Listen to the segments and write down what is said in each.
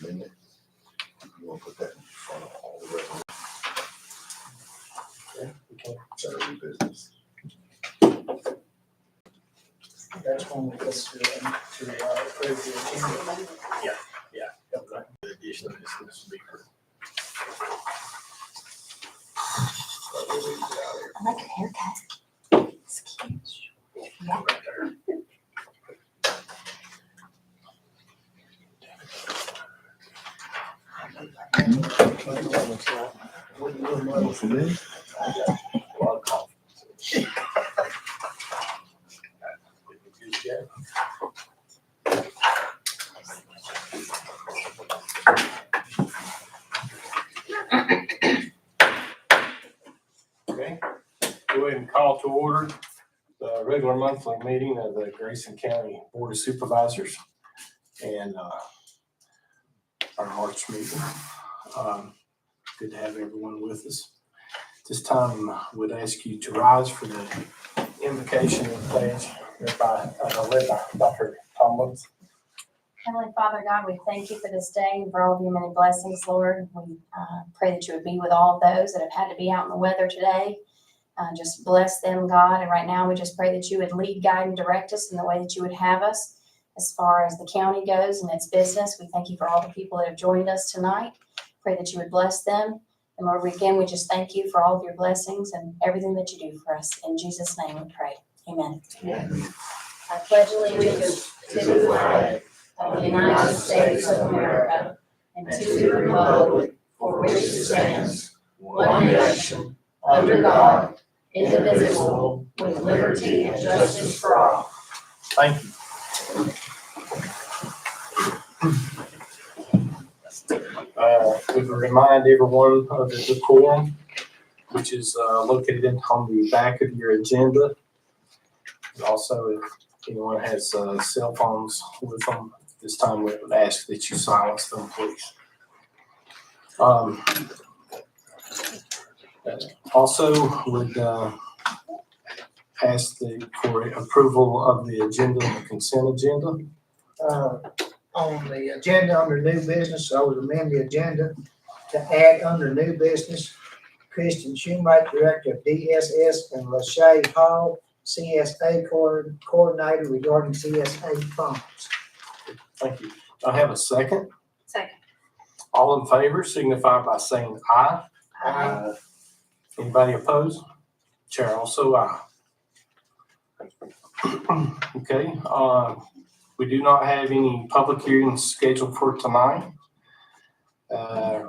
minute. You want to put that in front of all the resolutions? Yeah, okay. Saturday business. That's when we get to approve the agenda. Okay. The addition of this speaker. I like your haircut. It's cute. Yeah. Right there. What do you want? For me? A lot of coffee. Yeah. Okay, go ahead and call to order the regular monthly meeting of the Grayson County Board of Supervisors and our March meeting. Good to have everyone with us. This time, I would ask you to rise for the invocation and pledge led by Dr. Tomlins. Heavenly Father God, we thank you for this day and for all of your many blessings, Lord. We pray that you would be with all of those that have had to be out in the weather today. Just bless them, God. And right now, we just pray that you would lead, guide, and direct us in the way that you would have us. As far as the county goes and its business, we thank you for all the people that have joined us tonight. Pray that you would bless them. And Lord, again, we just thank you for all of your blessings and everything that you do for us. In Jesus' name we pray. Amen. Amen. I pledge allegiance to the flag of the United States of America and to the republic for which it stands, one nation, under God, indivisible, with liberty and justice for all. Thank you. We will remind everyone of the decorum, which is located on the back of your agenda. And also, if anyone has cell phones with them, this time we would ask that you silence them, please. Also, would ask for approval of the agenda and the consent agenda. On the agenda under new business, I would amend the agenda to add under new business, Christian Schumite, Director of DSS, and Lachey Hall, CSA Coordinator regarding CSA funds. Thank you. I have a second. Second. All in favor signify by saying aye. Aye. Anybody opposed? Chair also aye. Okay, we do not have any public hearings scheduled for tonight.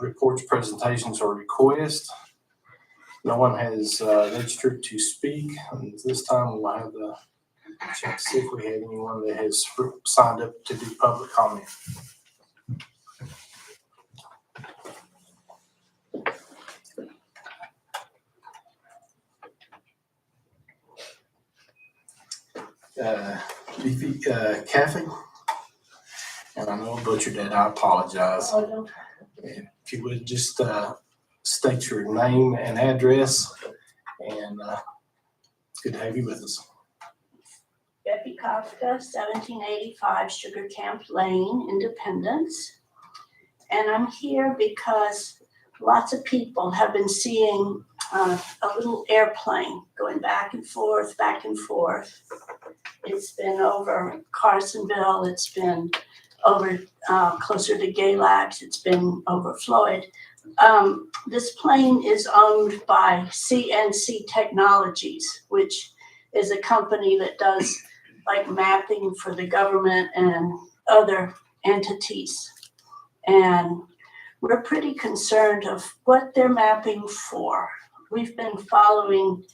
Reports, presentations, or requests. No one has registered to speak. And this time we'll have the check to see if we have anyone that has signed up to do public comment. Kathy, and I know I butchered that, I apologize. If you would just state your name and address, and it's good to have you with us. Becky Kafka, 1785 Sugar Camp Lane, Independence. And I'm here because lots of people have been seeing a little airplane going back and forth, back and forth. It's been over Carsonville, it's been over closer to Galax, it's been over Floyd. This plane is owned by CNC Technologies, which is a company that does like mapping for the government and other entities. And we're pretty concerned of what they're mapping for. We've been following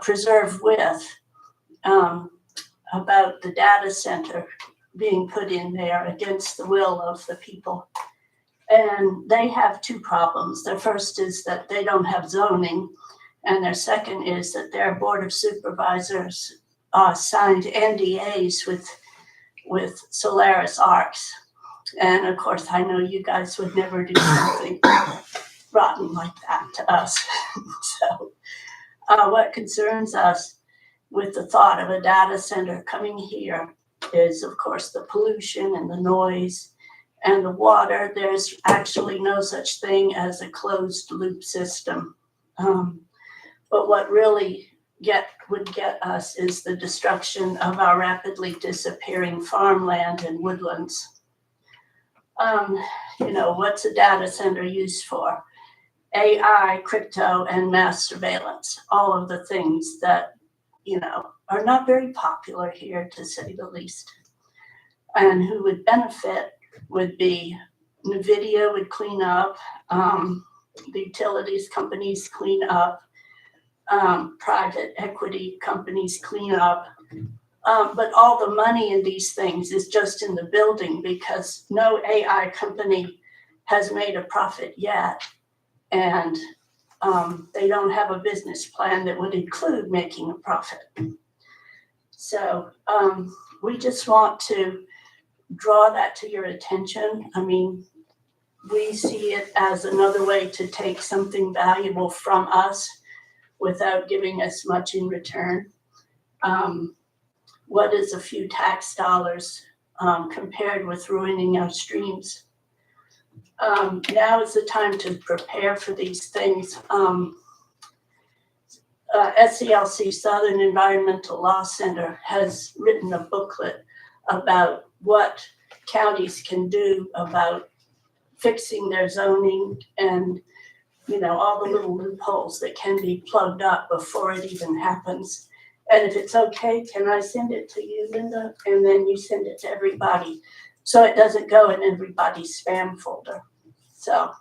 Preserve With about the data center being put in there against the will of the people. And they have two problems. Their first is that they don't have zoning. And their second is that their Board of Supervisors signed NDAs with Solaris Arcs. And of course, I know you guys would never do something rotten like that to us. So what concerns us with the thought of a data center coming here is, of course, the pollution and the noise And the water, there's actually no such thing as a closed loop system. But what really would get us is the destruction of our rapidly disappearing farmland and woodlands. What's a data center used for? AI, crypto, and mass surveillance, all of the things that, are not very popular here, to say the least. And who would benefit would be NVIDIA would clean up, the utilities companies clean up, private equity companies clean up. But all the money in these things is just in the building because no AI company has made a profit yet. And they don't have a business plan that would include making a profit. So we just want to draw that to your attention. I mean, we see it as another way to take something valuable from us without giving us much in return. What is a few tax dollars compared with ruining our streams? Now is the time to prepare for these things. SCLC, Southern Environmental Law Center, has written a booklet about what counties can do about fixing their zoning and, all the little loopholes that can be plugged up before it even happens. And if it's okay, can I send it to you, Linda? And then you send it to everybody so it doesn't go in everybody's spam folder. So,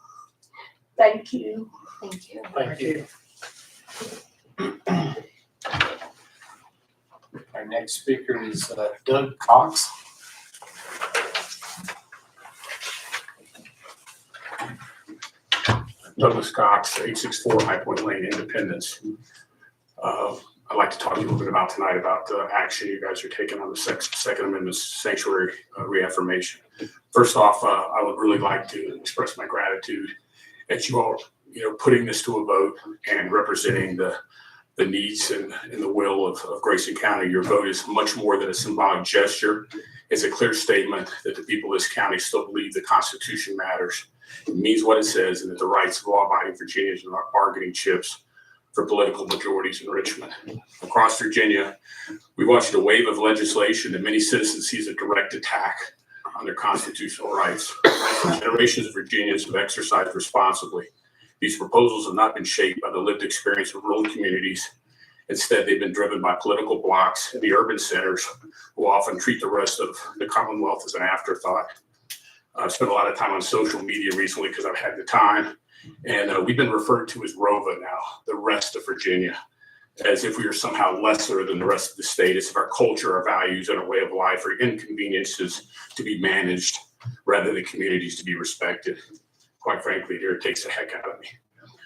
thank you. Thank you. Thank you. Our next speaker is Doug Cox. Douglas Cox, 864 High Point Lane, Independence. I'd like to talk to you a little bit about tonight about the action you guys are taking on the Second Amendment sanctuary reaffirmation. First off, I would really like to express my gratitude that you all, putting this to a vote and representing the needs and the will of Grayson County. Your vote is much more than a symbolic gesture. It's a clear statement that the people of this county still believe the Constitution matters. It means what it says, and that the rights of law-abiding Virginians are not bargaining chips for political majorities in Richmond. Across Virginia, we watched a wave of legislation that many citizens see as a direct attack on their constitutional rights. Generations of Virginians have exercised responsibly. These proposals have not been shaped by the lived experience of rural communities. Instead, they've been driven by political blocs in the urban centers who often treat the rest of the Commonwealth as an afterthought. I've spent a lot of time on social media recently because I've had the time. And we've been referred to as ROVA now, the rest of Virginia, as if we are somehow lesser than the rest of the state, as if our culture, our values, and our way of life are inconveniences to be managed rather than communities to be respected. Quite frankly, it irritates the heck out of me.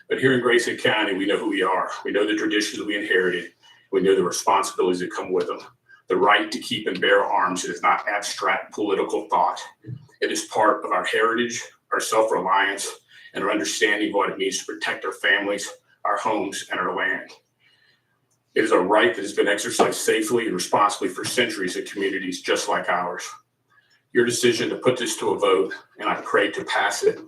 But here in Grayson County, we know who we are. We know the traditions that we inherited. We know the responsibilities that come with them. The right to keep and bear arms is not abstract political thought. It is part of our heritage, our self-reliance, and our understanding of what it means to protect our families, our homes, and our land. It is a right that has been exercised safely and responsibly for centuries in communities just like ours. Your decision to put this to a vote, and I pray to pass it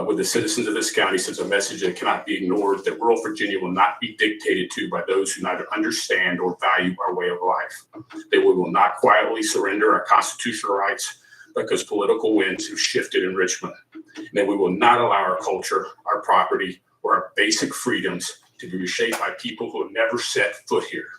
with the citizens of this county, sends a message that cannot be ignored, that rural Virginia will not be dictated to by those who neither understand or value our way of life. That we will not quietly surrender our constitutional rights because political winds have shifted in Richmond. And that we will not allow our culture, our property, or our basic freedoms to be reshaped by people who have never set foot here,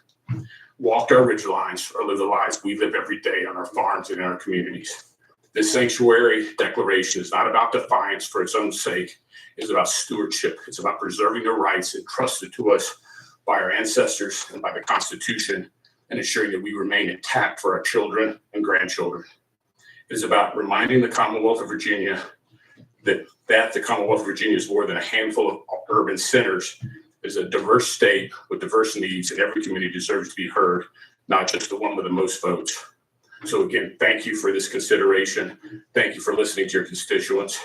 walked our ridge lines, or lived the lives we live every day on our farms and in our communities. This sanctuary declaration is not about defiance for its own sake. It's about stewardship. It's about preserving the rights entrusted to us by our ancestors and by the Constitution, and ensuring that we remain intact for our children and grandchildren. It is about reminding the Commonwealth of Virginia that the Commonwealth of Virginia is more than a handful of urban centers. It is a diverse state with diverse needs, and every community deserves to be heard, not just the one with the most votes. So again, thank you for this consideration. Thank you for listening to your constituents.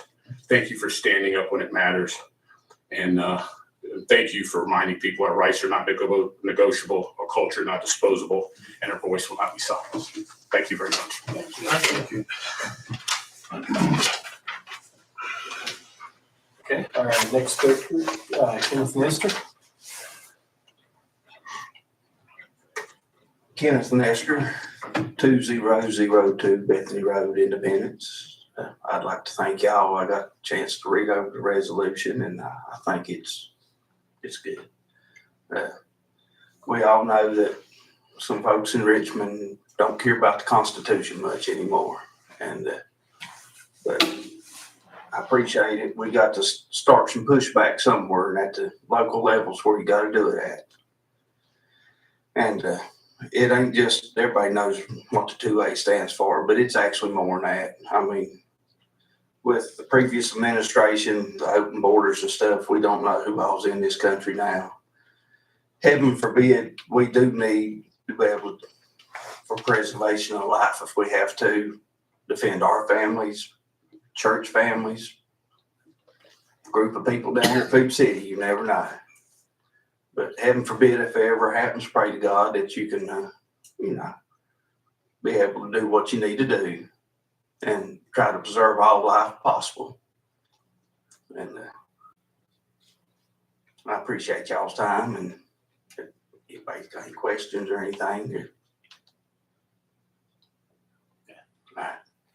Thank you for standing up when it matters. And thank you for reminding people our rights are not negotiable, our culture not disposable, and our voice will not be silenced. Thank you very much. Thank you. Next speaker, Kenneth Nestor. Kenneth Nestor, 2002 Bethany Road, Independence. I'd like to thank y'all. I got a chance to read over the resolution, and I think it's good. We all know that some folks in Richmond don't care about the Constitution much anymore, but I appreciate it. We got to start some pushback somewhere, and at the local levels where you got to do it at. And it ain't just, everybody knows what the 2A stands for, but it's actually more than that. I mean, with the previous administration, the open borders and stuff, we don't know who all's in this country now. Heaven forbid, we do need to be able to, for preservation of life, if we have to, defend our families, church families, group of people down here at Food City, you never know. But heaven forbid, if it ever happens, pray to God that you can, be able to do what you need to do and try to preserve all life possible. And I appreciate y'all's time, and if anybody's got any questions or anything.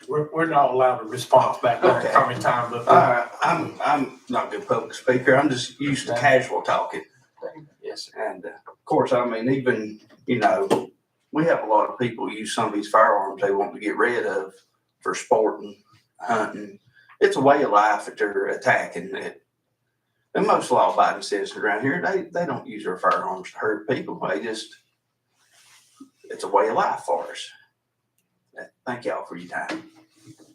We're not allowed a response back there Okay. coming time, but I'm not a good public speaker. I'm just used to casual talking. yes, And of course, I mean, even, we have a lot of people use some of these firearms they want to get rid of for sporting, hunting. It's a way of life that they're attacking it. And most law-abiding citizens around here, they don't use their firearms to hurt people. It's a way of life for us. Thank y'all for your time.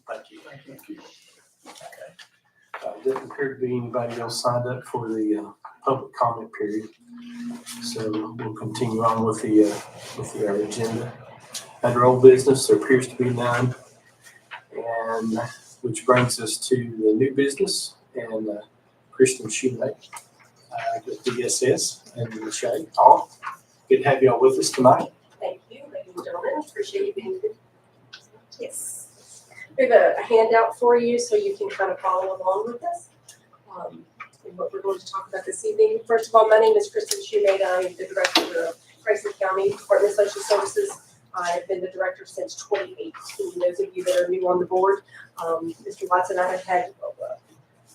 thank you. Okay. Doesn't appear to be anybody else signed up for the public comment period. So we'll continue on with our agenda. Under old business, there appears to be none. And which brings us to the new business and Kristen Shoemake, with BSS and Lachey. All good to have y'all with us tonight. Thank you, ladies and gentlemen. Appreciate you being here. Yes. We have a handout for you so you can kind of follow along with us in what we're going to talk about this evening. First of all, my name is Kristen Shoemake. I'm the director of Grayson County Department of Social Services. I've been the director since 2018. Those of you that are new on the board, Mr. Watson, I have had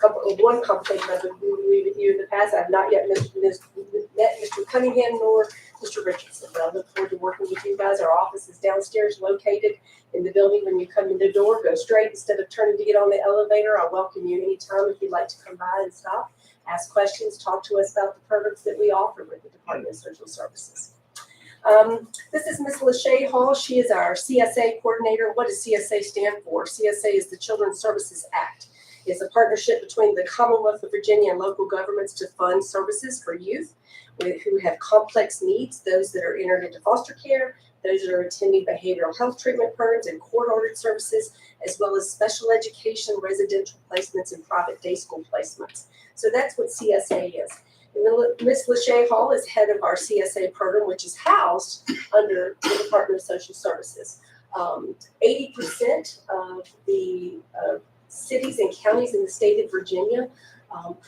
one conversation with you in the past. I have not yet met Mr. Cunningham nor Mr. Richardson, but I look forward to working with you guys. Our office is downstairs, located in the building. When you come in the door, go straight instead of turning to get on the elevator. I welcome you anytime if you'd like to come by and stop, ask questions, talk to us about the programs that we offer with the Department of Social Services. This is Ms. Lachey Hall. She is our CSA coordinator. What does CSA stand for? CSA is the Children's Services Act. It's a partnership between the Commonwealth of Virginia and local governments to fund services for youth who have complex needs, those that are entered into foster care, those that are attending behavioral health treatment programs and court-ordered services, as well as special education, residential placements, and private day school placements. So that's what CSA is. Ms. Lachey Hall is head of our CSA program, which is housed under the Department of Social Services. 80% of the cities and counties in the state of Virginia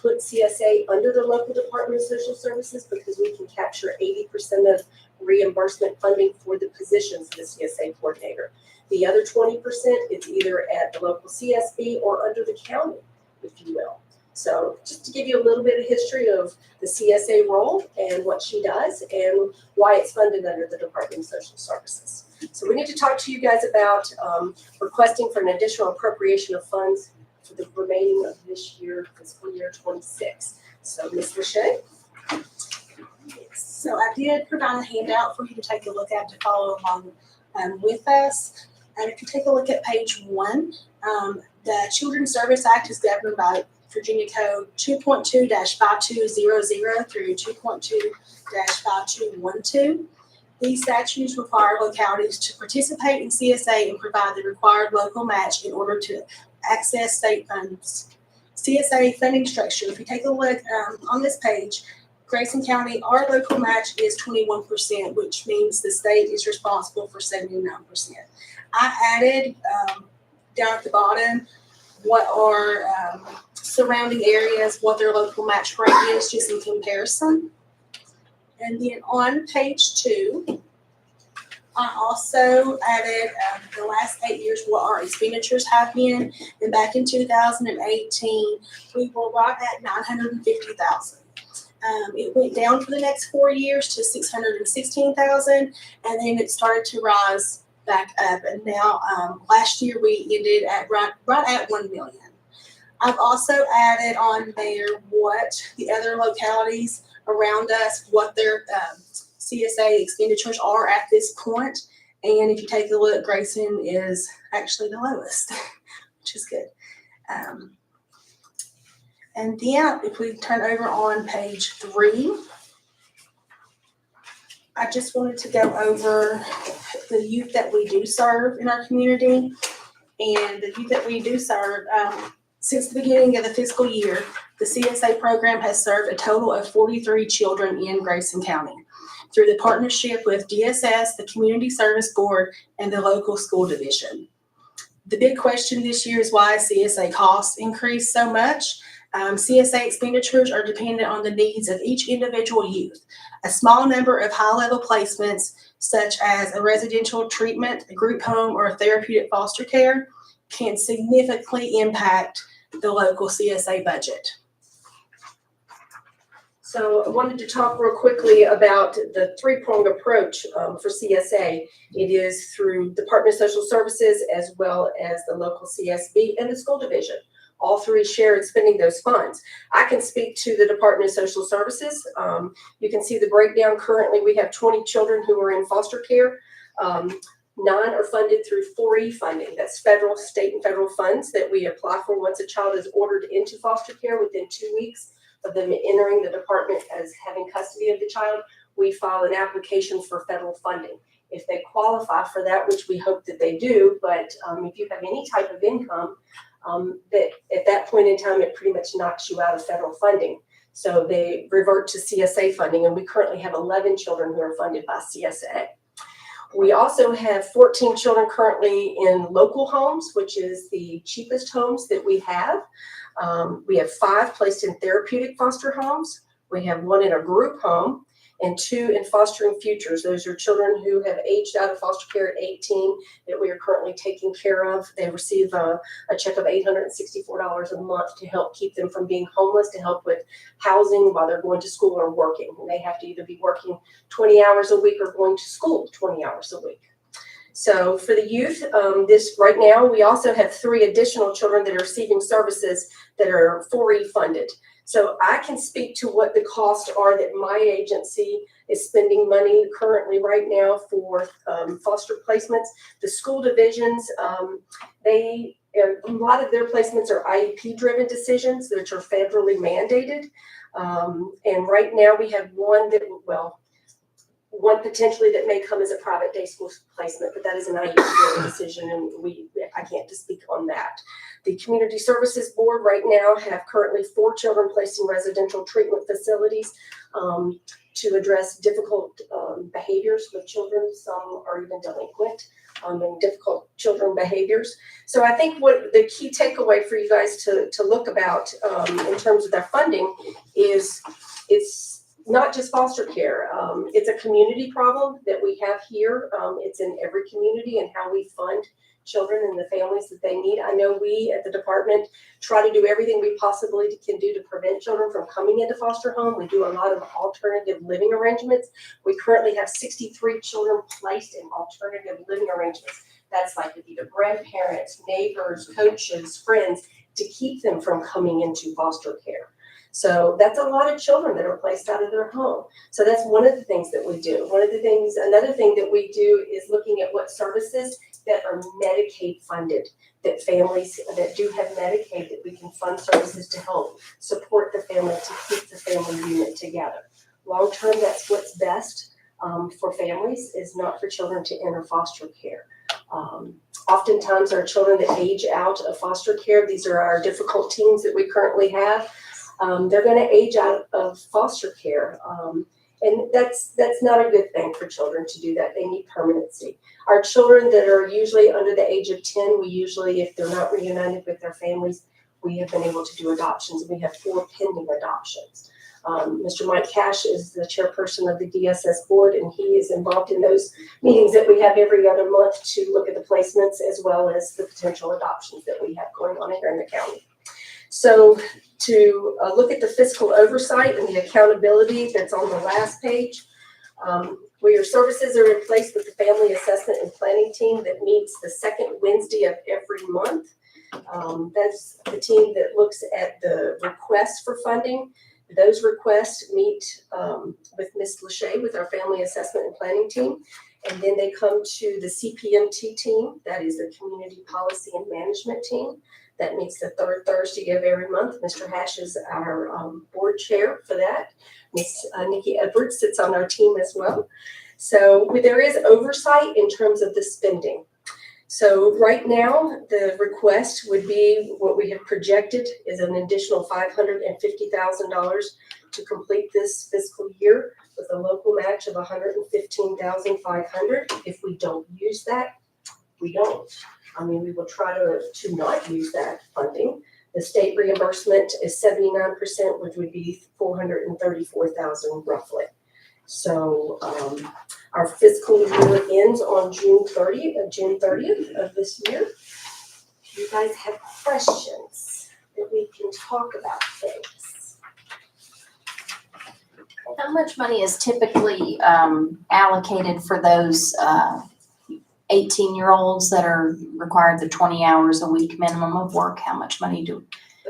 put CSA under the local Department of Social Services because we can capture 80% of reimbursement funding for the positions of the CSA coordinator. The other 20% is either at the local CSB or under the county, if you will. So just to give you a little bit of history of the CSA role and what she does and why it's funded under the Department of Social Services. So we need to talk to you guys about requesting for an additional appropriation of funds for the remaining of this year, fiscal year 26. So Ms. Lachey. So I did provide a handout for you to take a look at to follow along with us. And if you take a look at page 1, the Children's Service Act is governed by Virginia Code 2.2-5200 through 2.2-5212. These statutes require localities to participate in CSA and provide the required local match in order to access state funds. CSA funding structure, if you take a look on this page, Grayson County, our local match is 21%, which means the state is responsible for 79%. I added down at the bottom what our surrounding areas, what their local match rate is, just in comparison. And then on page 2, I also added the last 8 years what our expenditures have been. And back in 2018, we were right at $950,000. It went down for the next 4 years to $616,000, and then it started to rise back up. And now, last year we ended at right at $1 million. I've also added on there what the other localities around us, what their CSA expenditures are at this point. And if you take a look, Grayson is actually the lowest, which is good. And then if we turn over on page 3, I just wanted to go over the youth that we do serve in our community. And the youth that we do serve, since the beginning of the fiscal year, the CSA program has served a total of 43 children in Grayson County through the partnership with DSS, the Community Service Board, and the local school division. The big question this year is why CSA costs increased so much. CSA expenditures are dependent on the needs of each individual youth. A small number of high-level placements, such as a residential treatment, a group home, or a therapeutic foster care, can significantly impact the local CSA budget. So I wanted to talk real quickly about the 3-pronged approach for CSA. It is through Department of Social Services as well as the local CSB and the school division. All 3 share in spending those funds. I can speak to the Department of Social Services. You can see the breakdown. Currently, we have 20 children who are in foster care. 9 are funded through 4E funding. That's federal, state, and federal funds that we apply for once a child is ordered into foster care. Within 2 weeks of them entering the department as having custody of the child, we file an application for federal funding. If they qualify for that, which we hope that they do, but if you have any type of income, that at that point in time, it pretty much knocks you out of federal funding. So they revert to CSA funding, and we currently have 11 children who are funded by CSA. We also have 14 children currently in local homes, which is the cheapest homes that we have. We have 5 placed in therapeutic foster homes. We have 1 in a group home and 2 in fostering futures. Those are children who have aged out of foster care at 18 that we are currently taking care of. They receive a check of $864 a month to help keep them from being homeless, to help with housing while they're going to school or working. And they have to either be working 20 hours a week or going to school 20 hours a week. So for the youth, this right now, we also have 3 additional children that are receiving services that are 4E funded. So I can speak to what the costs are that my agency is spending money currently right now for foster placements. The school divisions, a lot of their placements are IEP-driven decisions, which are federally mandated. And right now we have one one potentially that may come as a private day school placement, but that is an IEP decision, and I can't just speak on that. The Community Services Board right now have currently 4 children placed in residential treatment facilities to address difficult behaviors with children. Some are even delinquent and difficult children behaviors. So I think what the key takeaway for you guys to look about in terms of their funding is it's not just foster care. It's a community problem that we have here. It's in every community and how we fund children and the families that they need. I know we at the department try to do everything we possibly can do to prevent children from coming into foster home. We do a lot of alternative living arrangements. We currently have 63 children placed in alternative living arrangements. That's like with either grandparents, neighbors, coaches, friends, to keep them from coming into foster care. So that's a lot of children that are placed out of their home. So that's one of the things that we do. Another thing that we do is looking at what services that are Medicaid funded, that families that do have Medicaid, that we can fund services to help support the family, to keep the family unit together. Long term, that's what's best for families, is not for children to enter foster care. Oftentimes our children that age out of foster care, these are our difficult teens that we currently have, they're going to age out of foster care. And that's not a good thing for children to do that. They need permanency. Our children that are usually under the age of 10, we usually, if they're not reunited with their families, we have been able to do adoptions. We have 4 pending adoptions. Mr. Mike Cash is the chairperson of the DSS board, and he is involved in those meetings that we have every other month to look at the placements as well as the potential adoptions that we have going on here in the county. So to look at the fiscal oversight and the accountability that's on the last page, where your services are in place with the Family Assessment and Planning Team that meets the second Wednesday of every month. That's the team that looks at the requests for funding. Those requests meet with Ms. Lachey with our Family Assessment and Planning Team. And then they come to the CPMT team, that is the Community Policy and Management Team. That meets the third Thursday of every month. Mr. Hash is our board chair for that. Ms. Nikki Edwards sits on our team as well. So there is oversight in terms of the spending. So right now, the request would be what we have projected is an additional $550,000 to complete this fiscal year with a local match of $115,500. If we don't use that, we don't. I mean, we will try to not use that funding. The state reimbursement is 79%, which would be $434,000 roughly. So our fiscal year ends on June 30th of this year. If you guys have questions, that we can talk about things. How much money is typically allocated for those 18-year-olds that are required the 20 hours a week minimum of work? How much money do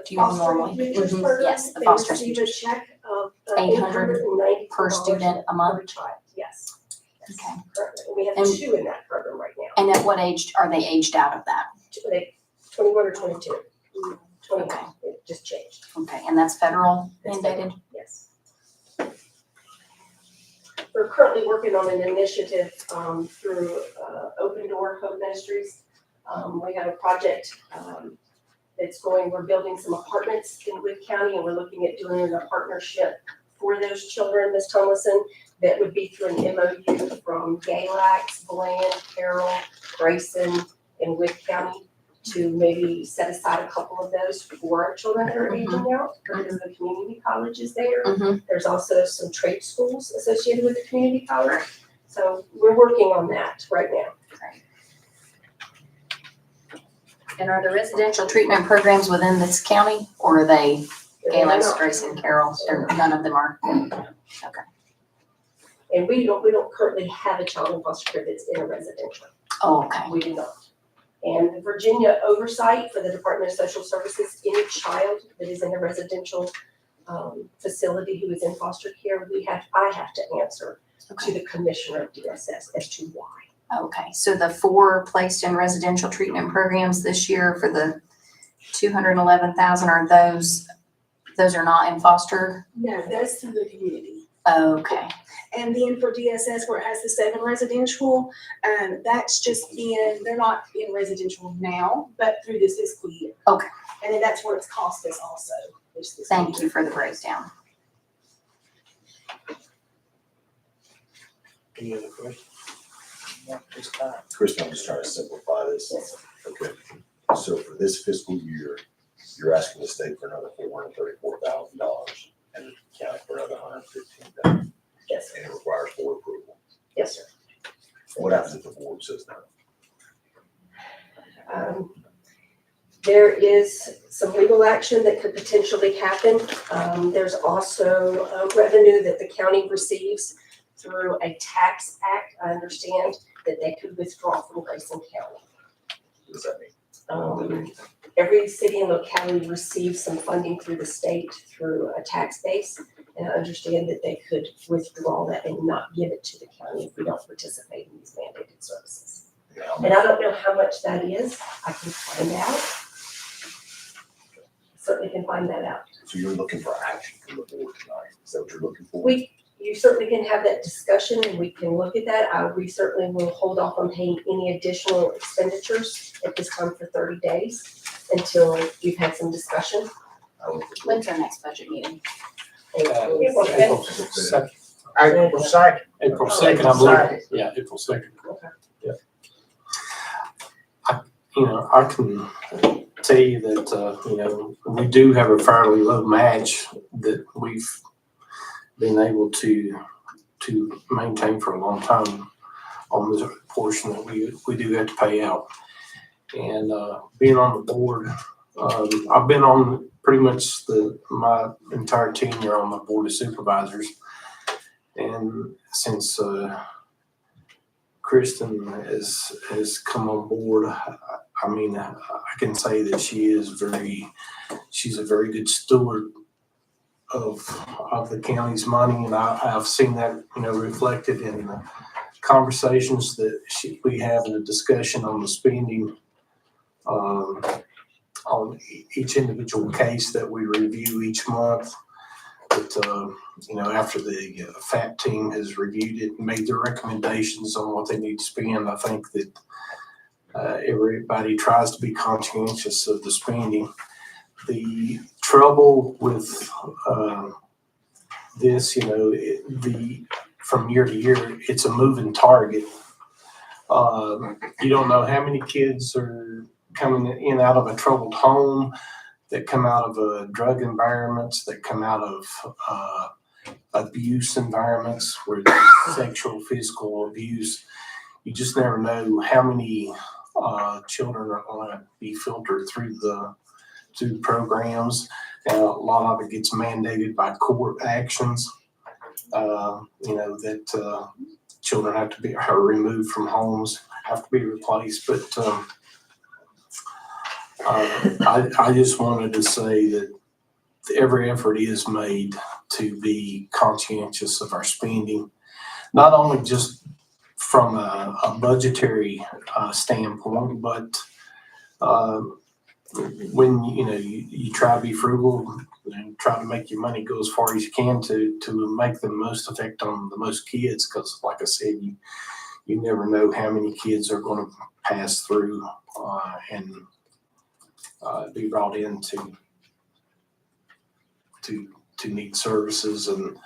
you normally? Yes, the foster They receive a teachers. check of $800 per student a month? per child, yes. Okay. Currently. We have And- 2 in that program right now. And at what age are they aged out of that? 21 or 22. 21, Okay. it just changed, Okay, and that's federal It's mandated? yes. We're currently working on an initiative through Open Door Hope Ministries. We have a project that's we're building some apartments in Wood County, and we're looking at doing a partnership for those children, Ms. Tomlinson, that would be through an MOU from Galax, Bland, Carroll, Grayson, and Wood County to maybe set aside a couple of those for our children that are aging out, because the community college is there. Mm-hmm. There's also some trade schools associated with the community college. So we're working on that right now. And are the residential treatment programs within this county, or are they Galax, Grayson, Carroll? None of them are. And we don't currently have a child in foster care that's in a residential. Oh, okay. We do not. And the Virginia oversight for the Department of Social Services, any child that is in a residential facility who is in foster care, I have to answer to the commissioner of DSS as to why. Okay, so the 4 placed in residential treatment programs this year for the 211,000, are those are not in foster? No, that's through the community. Okay, And then for DSS, where it has the 7 residential, that's just they're not in residential now, but through this fiscal year. Okay. And then that's where it's cost us also. thank you for the breakdown. Any other questions? Kristen, I'm just trying to simplify this. Okay, so for this fiscal year, you're asking the state for another $434,000 and the county for another $115,000, Yes, sir. and it requires board approval. Yes, sir. What happens if the board says no? There is some legal action that could potentially happen. There's also revenue that the county receives through a tax act. I understand that they could withdraw from Grayson County. What does that mean? Every city and locality receives some funding through the state through a tax base. And I understand that they could withdraw that and not give it to the county if we don't participate in these mandated services. Yeah, I'm- And I don't know how much that is. I can find out. Certainly can find that out. So you're looking for action from the board tonight? Is that what you're looking for? You certainly can have that discussion and we can look at that. We certainly will hold off on paying any additional expenditures at this time for 30 days until we've had some discussion. I would- When's our next budget meeting? April 2nd. April 2nd. April 2nd, I believe. Yeah, April 2nd. Okay. Yeah. I can tell you that, you know, we do have a fairly low match that we've been able to maintain for a long time on the portion that we do have to pay out. And being on the board, I've been on pretty much my entire tenure on the Board of Supervisors. And since Kristen has come on board, I mean, I can say that she's a very good steward of the county's money, and I've seen that, you know, reflected in the conversations that we have in a discussion on the spending on each individual case that we review each month. But you know, after the FAT team has reviewed it and made their recommendations on what they need to spend, I think that everybody tries to be conscientious of the spending. The trouble with this, you know, from year to year, it's a moving target. You don't know how many kids are coming in and out of a troubled home, that come out of drug environments, that come out of abuse environments where there's sexual, physical abuse. You just never know how many children are going to be filtered through the programs. A lot of it gets mandated by court actions. You know, that children have to be removed from homes, have to be replaced. But I just wanted to say that every effort is made to be conscientious of our spending, not only just from a budgetary standpoint, but when you try to be frugal and try to make your money go as far as you can to make the most effect on the most kids, because like I said, you never know how many kids are going to pass through and be brought in to need services, and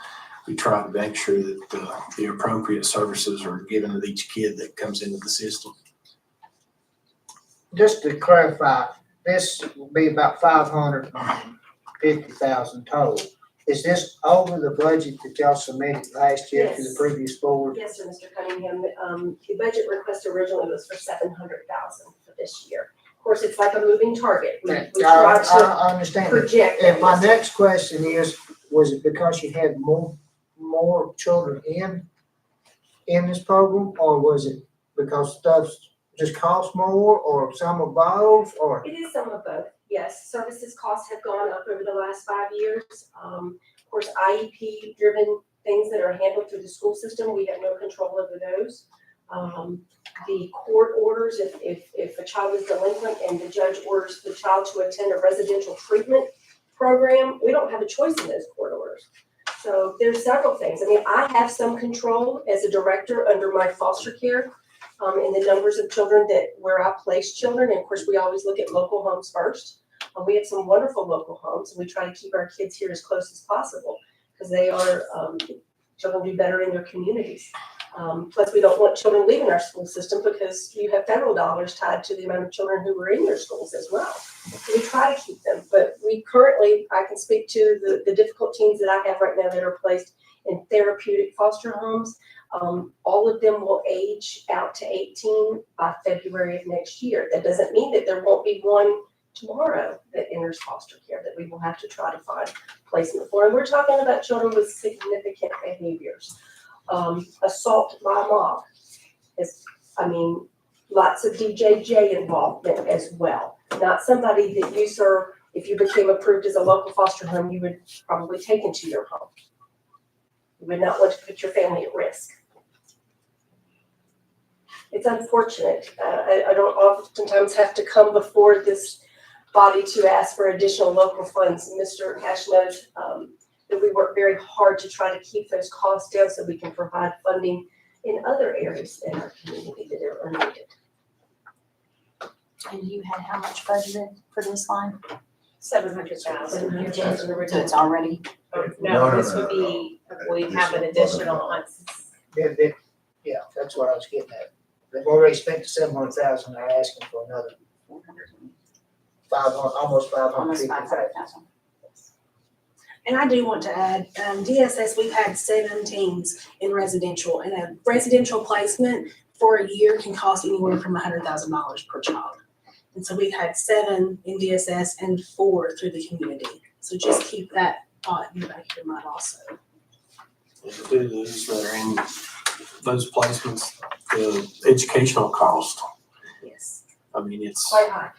we try to make sure that the appropriate services are given to each kid that comes into the system. Just to clarify, this will be about $550,000 total. Is this over the budget that y'all submitted last year to the Yes. previous board? Yes, sir, Mr. Cunningham. The budget request originally was for $700,000 for this year. Of course, it's like a moving target. We try to I understand. project. And my next question is, was it because you had more children in this program, or was it because stuff just costs more, or some of both, or? It is some of both, yes. Services costs have gone up over the last 5 years. Of course, IEP-driven things that are handled through the school system, we have no control over those. The court orders, if a child is delinquent and the judge orders the child to attend a residential treatment program, we don't have a choice in those court orders. So there's several things. I mean, I have some control as a director under my foster care in the numbers of children where I place children. And of course, we always look at local homes first. We have some wonderful local homes, and we try to keep our kids here as close as possible because they are, children do better in their communities. Plus, we don't want children leaving our school system because you have federal dollars tied to the amount of children who were in your schools as well. So we try to keep them, but we currently, I can speak to the difficult teens that I have right now that are placed in therapeutic foster homes. All of them will age out to 18 by February of next year. That doesn't mean that there won't be one tomorrow that enters foster care that we will have to try to find placement for. And we're talking about children with significant behaviors. Assault by mob is, lots of DJJ involvement as well. Not somebody that you, sir, if you became approved as a local foster home, you would probably take into your home. You would not want to put your family at risk. It's unfortunate. I don't oftentimes have to come before this body to ask for additional local funds. Mr. Cash knows that we work very hard to try to keep those costs down so we can provide funding in other areas in our community that are needed. And you had how much budgeted for this line? 700,000. So it's already, No, This would be, we have an additional on. Yeah, that's what I was getting at. They've already spent the $700,000, they're asking for another almost 550. almost 500,000. And I do want to add, DSS, we've had 7 teams in residential, and a residential placement for a year can cost anywhere from $100,000 per child. And so we've had 7 in DSS and 4 through the community. So just keep that thought in the back of your mind also. Do those that are in those placements, the educational cost, Yes. I mean, it's Quite high.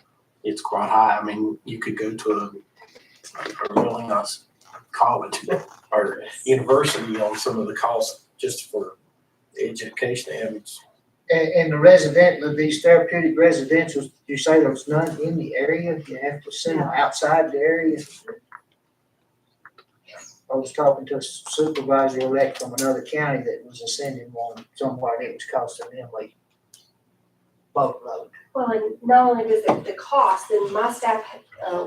quite high. I mean, you could go to a really nice college or university on some of the costs just for the education. And the resident, these therapeutic residentials, you say there's none in the area? You have to send them outside the area? I was talking to a supervisor elect from another county that was sending one somewhere that was costing them like boatload. Well, and not only is it the cost, and my staff,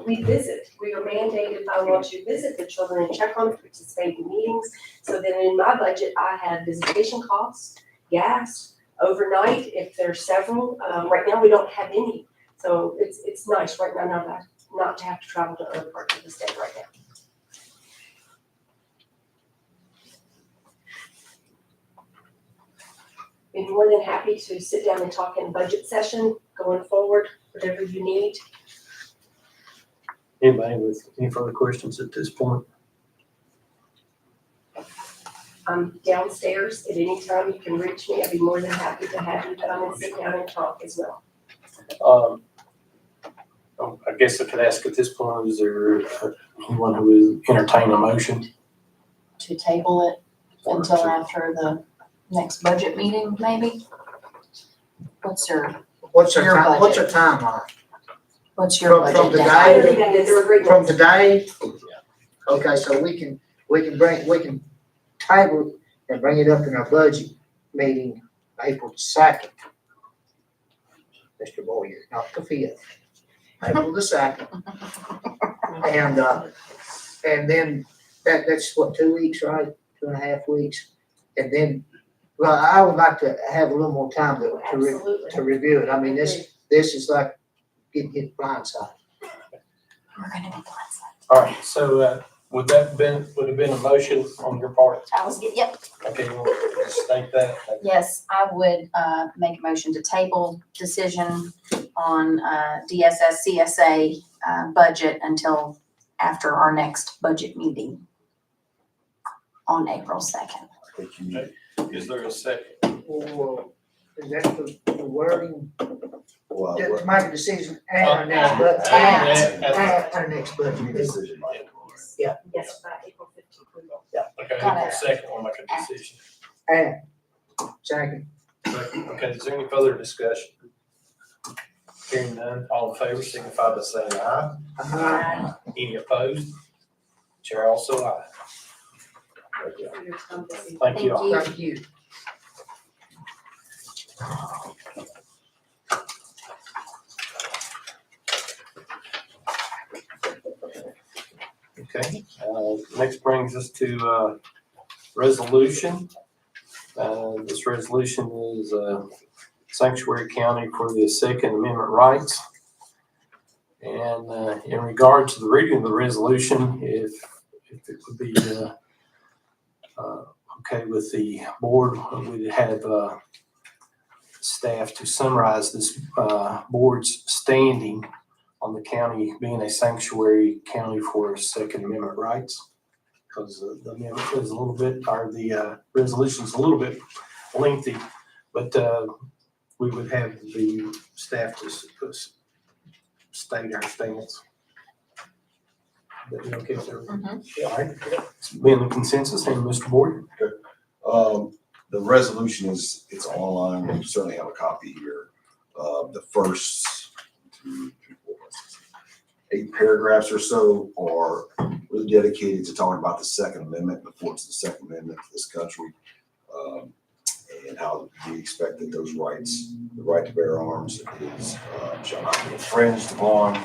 we visit. We are mandated by law to visit the children and check on them, participate in meetings. So then in my budget, I have visitation costs, gas, overnight, if there's several. Right now, we don't have any. So it's nice right now not to have to travel to other parts of the state right now. Be more than happy to sit down and talk in budget session going forward, whatever you need. Anybody with any further questions at this point? I'm downstairs at any time. You can reach me. I'd be more than happy to have you come and sit down and talk as well. I guess I could ask at this point, is there anyone who would entertain a motion? To table it until after the next budget meeting, maybe? What's your What's your Your time, what's budget. your timeline? From From the I day, really think that they were great. from today? Okay, so we can table it and bring it up in our budget meeting April 2nd. Mr. Boyer, not the 5th, April the 2nd. And then that's what, 2 weeks, right? 2.5 weeks. And then, well, I would like to have a little more time to Absolutely. review it. I mean, this is like getting hit blindsided. We're gonna be blessed. All right, so would have been a motion on your part? Yep. Okay, we'll just state that. Yes, I would make a motion to table decision on DSS CSA budget until after our next budget meeting on April 2nd. Is there a second? Or is that the wording? Well, To what make a decision at our next budget. At our next budget meeting. decision might be. Yes, by April 15th, we will. Okay, Got April it. 2nd, we'll make a decision. At, second. Okay, is there any further discussion? Hearing none, all in favor signify by saying aye. Any opposed? Chair also aye. Thank you for your time this evening. Thank you all. Thank you. Okay, next brings us to resolution. This resolution is Sanctuary County for the Second Amendment rights. And in regard to the reading of the resolution, if it would be okay with the board, we'd have staff to summarize this board's standing on the county being a sanctuary county for Second Amendment rights. Because the amendment is a little bit, or the resolution's a little bit lengthy, but we would have the staff to state our stance. That be okay with everyone? All right, it's been the consensus, and Mr. Board? The resolution it's online, we certainly have a copy here. The first 2, 3, 4, 5, 6, 8 paragraphs or so are really dedicated to talking about the Second Amendment, the importance of the Second Amendment to this country, and how we expect that those rights, the right to bear arms shall not be infringed upon.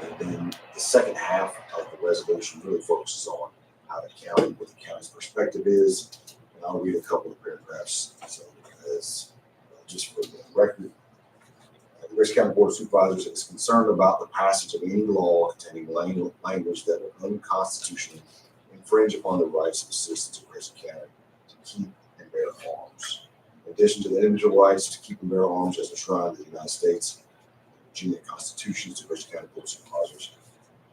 And then the second half of the resolution really focuses on how the county, what the county's perspective is. And I'll read a couple of paragraphs. So as just for the record, the Grayson County Board of Supervisors is concerned about the passage of any law containing language that would unconstitutionally infringe upon the rights of the citizens of Grayson County to keep and bear arms. In addition to the individual rights to keep and bear arms as enshrined in the United States and Virginia constitutions, the Grayson County Board of Supervisors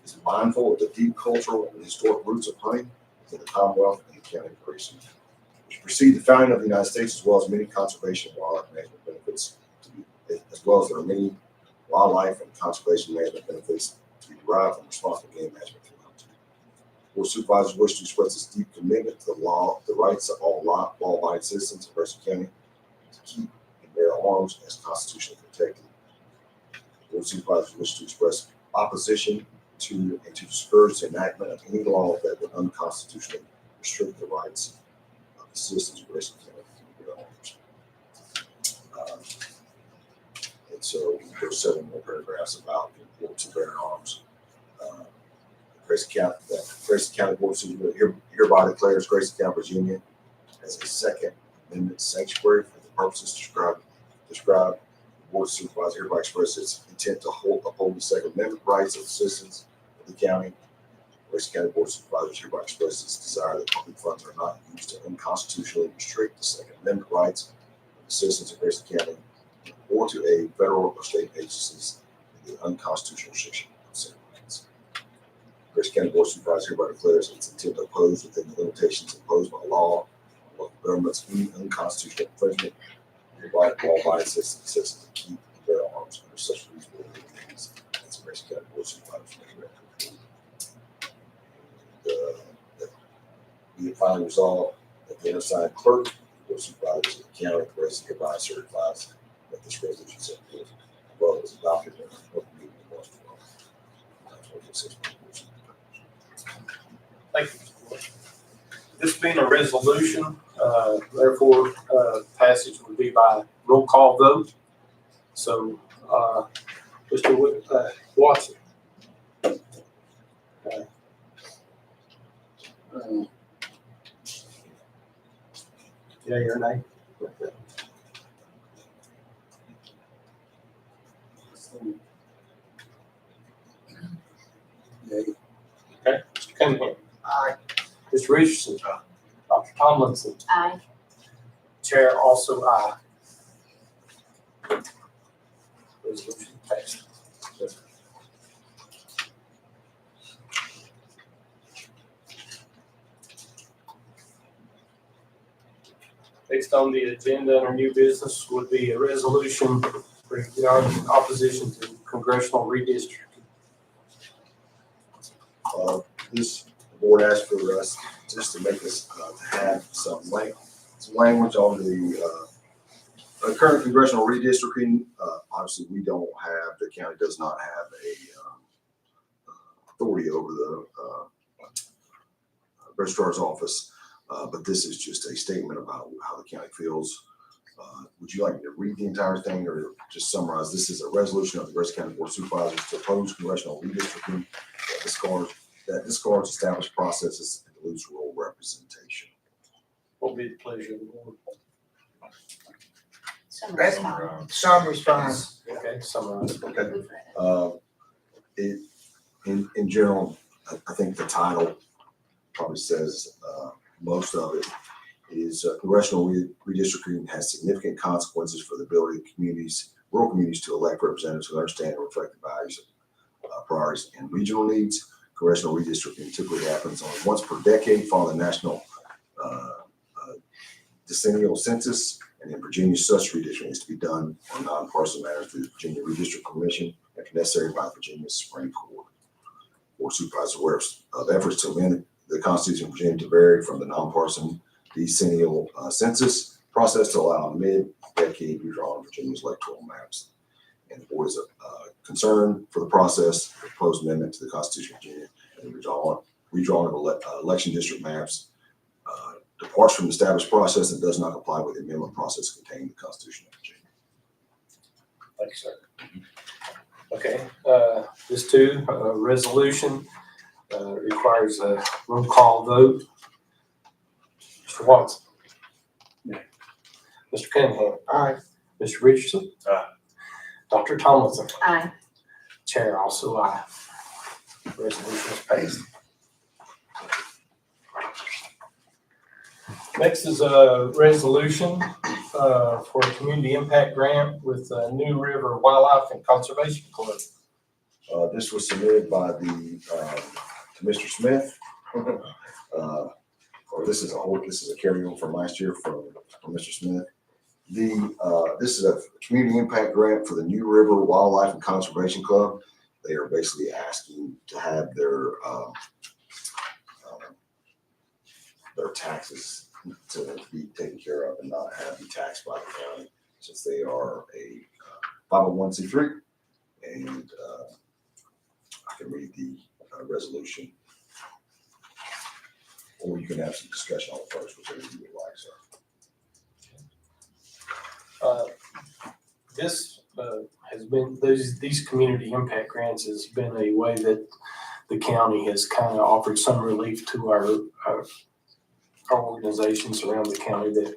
is mindful of the deep cultural and historic roots of hunting within the Commonwealth and the County of Grayson, which precede the founding of the United States, as well as many conservation and wildlife management benefits, as well as there are many wildlife and conservation management benefits to be derived from responsible game management through hunting. Board of Supervisors wish to express its deep commitment to the law, the rights of all law-abiding citizens of Grayson County to keep and bear arms as constitutionally protected. Board of Supervisors wish to express opposition to and to discourage the enactment of any law that would unconstitutionally restrict the rights of the citizens of Grayson County to bear arms. And so there's several more paragraphs about the importance of bearing arms. Grayson County Board of Supervisors hereby declares Grayson County, Virginia, as a Second Amendment sanctuary for the purposes described. The Board of Supervisors hereby expresses its intent to uphold the Second Amendment rights of the citizens of the county. Grayson County Board of Supervisors hereby expresses its desire that public funds are not used to unconstitutionally restrict the Second Amendment rights of the citizens of Grayson County or to aid federal or state agencies in the unconstitutional restriction of said rights. Grayson County Board of Supervisors hereby declares its intent to oppose within the limitations imposed by law on local governments any unconstitutional infringement of the right of law-abiding citizens to keep and bear arms under such reasonable means as the Grayson County Board of Supervisors may recommend. Be it finally resolved that the undersigned clerk, Board of Supervisors of the county of Grayson hereby certifies that this resolution set forth as well as adopted in the open meeting of March 12th, 2026. Thank you, Mr. Wood. This being a resolution, therefore, passage would be by roll call vote. So, Mr. Wood, Watson. Yeah, your name. Okay, Mr. Cunningham. Aye. Mr. Richardson. Dr. Tomlinson. Aye. Chair also aye. Resolution passed. Next on the agenda under new business would be a resolution regarding opposition to congressional redistricting. This board asked for us just to make us to have some language on the current congressional redistricting. Obviously, we don't have, the county does not have a authority over the registrar's office, but this is just a statement about how the county feels. Would you like me to read the entire thing or just summarize? This is a resolution of the Grayson County Board of Supervisors to oppose congressional redistricting that discards established processes and dilutes rural representation. What will be the pleasure of the board? Summary's fine. Summary's fine. Okay, summarize. Okay. In general, I think the title probably says most of it is congressional redistricting has significant consequences for the ability of rural communities to elect representatives who understand and reflect the values, priorities, and regional needs. Congressional redistricting typically happens only once per decade following the national decennial census, and in Virginia, such redistricting is to be done on non-partisan matters through the Virginia Redistricting Commission, if necessary, by Virginia Supreme Court. Board of Supervisors aware of efforts to amend the Constitution of Virginia to vary from the non-partisan decennial census process to allow a mid-decade redrawn of Virginia's electoral maps. And the board is concerned for the process, the proposed amendment to the Constitution of Virginia, and the redrawing of election district maps departs from the established process and does not comply with the amendment process contained in the Constitution of Virginia. Thank you, sir. Okay, this too, resolution requires a roll call vote. Mr. Watson. Yeah. Mr. Cunningham. Aye. Mr. Richardson. Aye. Dr. Tomlinson. Aye. Chair also aye. Resolution is passed. Next is a resolution for a community impact grant with New River Wildlife and Conservation Club. This was submitted by to Mr. Smith. Or this is a carryover from last year from Mr. Smith. This is a community impact grant for the New River Wildlife and Conservation Club. They are basically asking to have their taxes to be taken care of and not have to be taxed by the county, since they are a 501c3. And I can read the resolution, or you can have some discussion on it first, whichever you would like, sir. This has been, these community impact grants has been a way that the county has kind of offered some relief to our organizations around the county that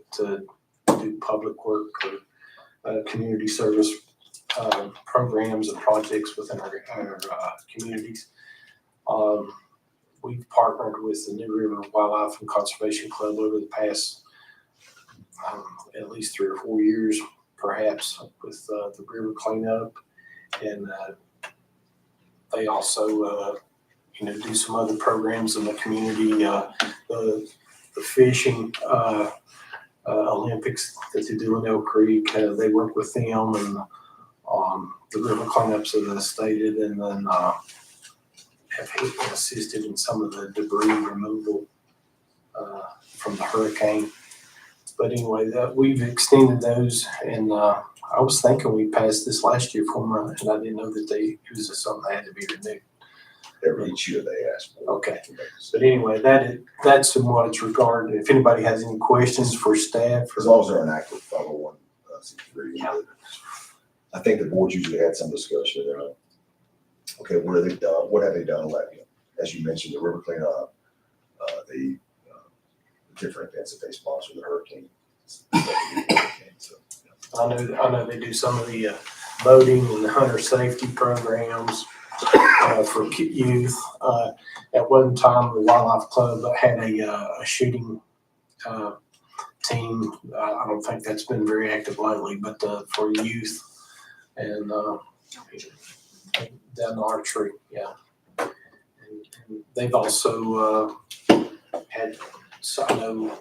do public work or community service programs and projects within our communities. We've partnered with the New River Wildlife and Conservation Club over the past at least 3 or 4 years, perhaps, with the river cleanup, and they also do some other programs in the community, the fishing Olympics that they do in Elk Creek. They work with them, and the river cleanups that I stated, and then have assisted in some of the debris removal from the hurricane. But anyway, we've extended those, and I was thinking we passed this last year for them, and I didn't know that it was something that had to be renewed. Every each year they ask for. Okay. But anyway, that's in what it's regarded. If anybody has any questions for staff, As long as they're an active 501c3. I think the board usually had some discussion. Okay, what have they done? What have they done? Like, as you mentioned, the river cleanup, the different events that they sponsor, the hurricane. So, I know they do some of the boating and the hunter safety programs for youth. At one time, the Wildlife Club had a shooting team. I don't think that's been very active lately, but for youth and down archery, yeah. And they've also had, so I know,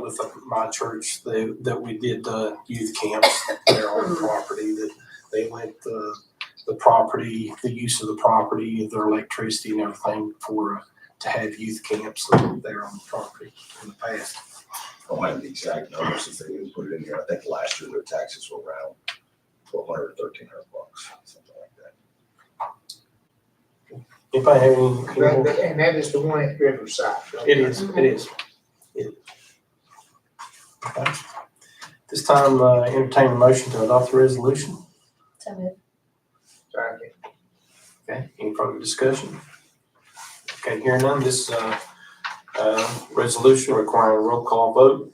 with my church, that we did youth camps there on the property, that they let the property, the use of the property, their electricity and everything to have youth camps there on the property in the past. I don't have the exact numbers since they didn't put it in here. I think last year their taxes were around $1,200, $1,300, something like that. Anybody have any more? And that is the one at Riverside. It is. Okay. This time, entertain a motion to adopt the resolution. So moved. Sorry. Okay, any further discussion? Okay, hearing none, this resolution requiring a roll call vote.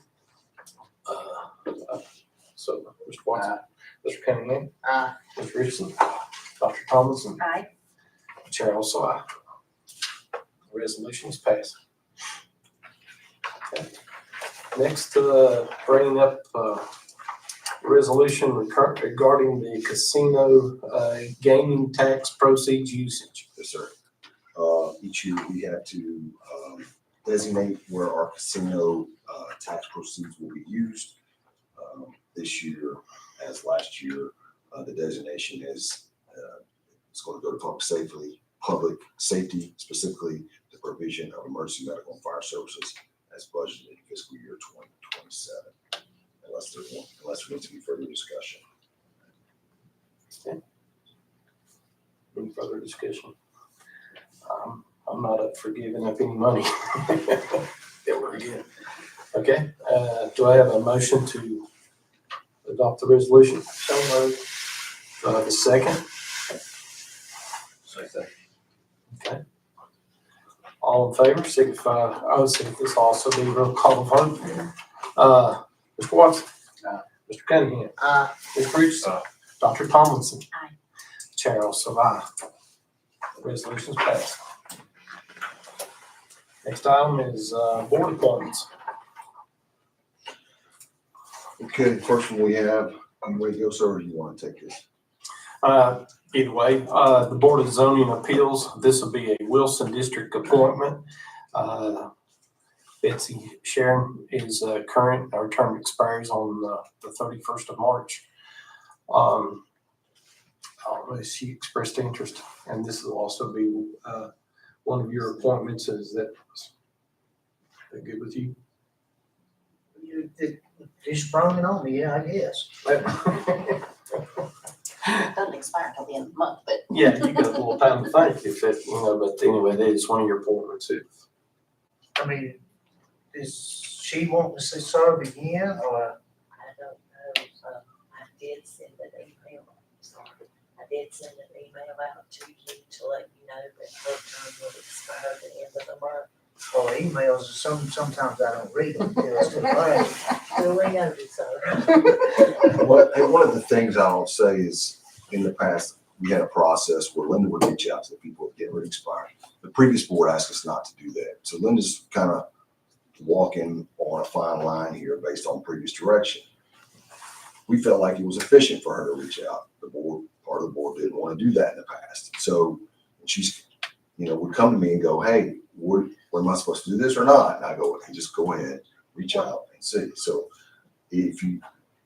So, Mr. Watson, Mr. Cunningham, Aye. Mr. Richardson, Dr. Tomlinson, Aye. Chair also aye. The resolution is passed. Okay. Next, bringing up resolution regarding the casino gaming tax proceeds usage. Yes, sir. Each year we have to designate where our casino tax proceeds will be used. This year, as last year, the designation is it's going to go to public safety, specifically the provision of emergency medical and fire services as budgeted in fiscal year 2027. Unless there needs to be further discussion. Okay. Any further discussion? I'm not up for giving up any money that we're getting. Okay, do I have a motion to adopt the resolution? So moved. Do I have a second? Second. Okay. All in favor, signify. I would say this also be a roll call vote. Mr. Watson. Aye. Mr. Cunningham. Aye. Mr. Richardson. Dr. Tomlinson. Aye. Chair also aye. Resolution's passed. Next item is board appointments. Okay, the first one we have, I'm ready to go, sir, or do you want to take this? Either way, the Board of Zoning Appeals, this will be a Wilson District appointment. Betsy Sharon is current, our term expires on the 31st of March. I don't know if she expressed interest, and this will also be one of your appointments. Is that good with you? You sprung it on me, yeah, I guess. It doesn't expire until the end of the month, but Yeah, you got a little time to think if that, but anyway, that is one of your appointments. I mean, is she wanting to serve again, or? I don't know, I did send an email, sorry, I did send an email out to you to let you know that her term will expire at the end of the month. Or emails, sometimes I don't read them until it's too late. Duly noted, sir. One of the things I don't say is, in the past, we had a process where Linda would reach out to the people that get ready to expire. The previous board asked us not to do that. So Linda's kind of walking on a fine line here based on previous direction. We felt like it was efficient for her to reach out. The board, part of the board didn't want to do that in the past. So she's, would come to me and go, hey, am I supposed to do this or not? And I go, okay, just go ahead, reach out and see. So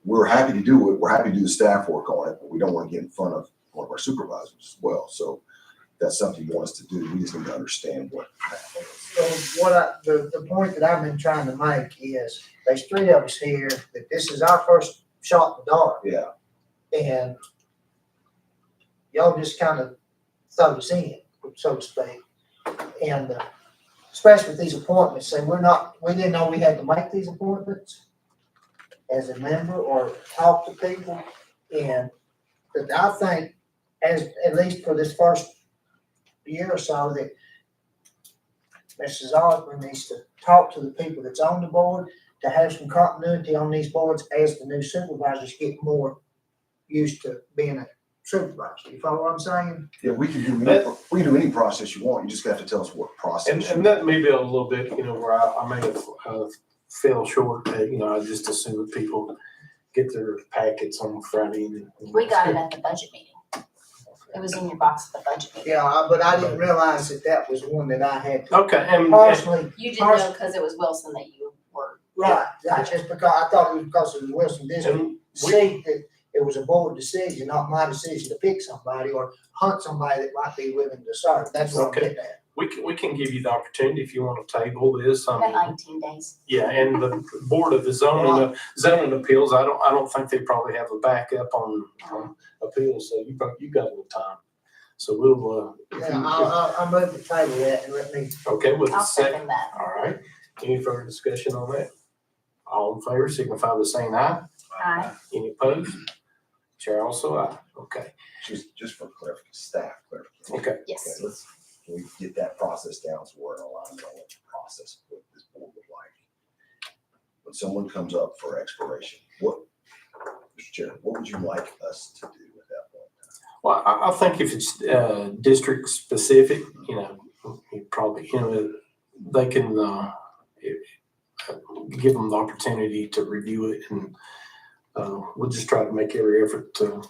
we're happy to do it. We're happy to do the staff work on it, but we don't want to get in front of one of our supervisors as well. So if that's something you want us to do. We just need to understand what happens. So the point that I've been trying to make is, there's three of us here, that this is our first shot in the dark. Yeah. And y'all just kind of throw us in, so to speak. And especially with these appointments, and we didn't know we had to make these appointments as a member or talk to people. And but I think, at least for this first year or so, that Mrs. Osborne needs to talk to the people that's on the board, to have some continuity on these boards as the new supervisors get more used to being a supervisor. You follow what I'm saying? Yeah, we can do any process you want. You just have to tell us what process. And that may be a little bit, where I may have fell short. I just assume that people get their packets on Friday. we got it at the budget meeting. It was in your box at the budget meeting. Yeah, but I didn't realize that was one that I had to Okay, and personally. You didn't know because it was Wilson that you were. Right, just because I thought it was because of the Wilson District seat, that it was a board decision, not my decision to pick somebody or hunt somebody that might be willing to serve. That's what I'm getting at. we can give you the opportunity if you want to table this. Got 19 days. Yeah, and the Board of the Zoning Appeals, I don't think they probably have a backup on appeals, so you got a little time. So we'll, I'll move the table that and let me. okay, with the I'll second. second that. All right, any further discussion on that? All in favor, signify by saying aye. Aye. Any opposed? Chair also aye. Okay, Just for clarification, staff clarification. okay. Yes. Okay, can we get that process down so we're in alignment on what the process, what this board would like? When someone comes up for expiration, Mr. Chair, what would you like us to do at that point? Well, I think if it's district specific, you probably, they can give them the opportunity to review it, and we'll just try to make every effort to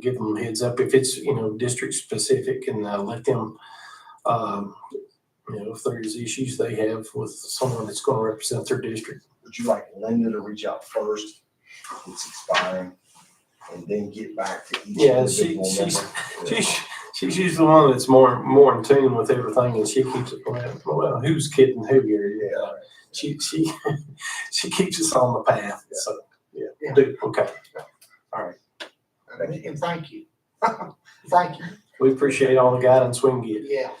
give them a heads up if it's, district specific, and let them, if there's issues they have with someone that's going to represent their district. Would you like Linda to reach out first, it's expiring, and then get back to each Yeah, individual member? she's usually the one that's more in tune with everything, and she keeps it, well, who's kidding who here? Yeah. She keeps us on the path. Yeah. So Yeah. okay. All right. And thank you. Thank you. We appreciate all the guidance we can get. Yeah.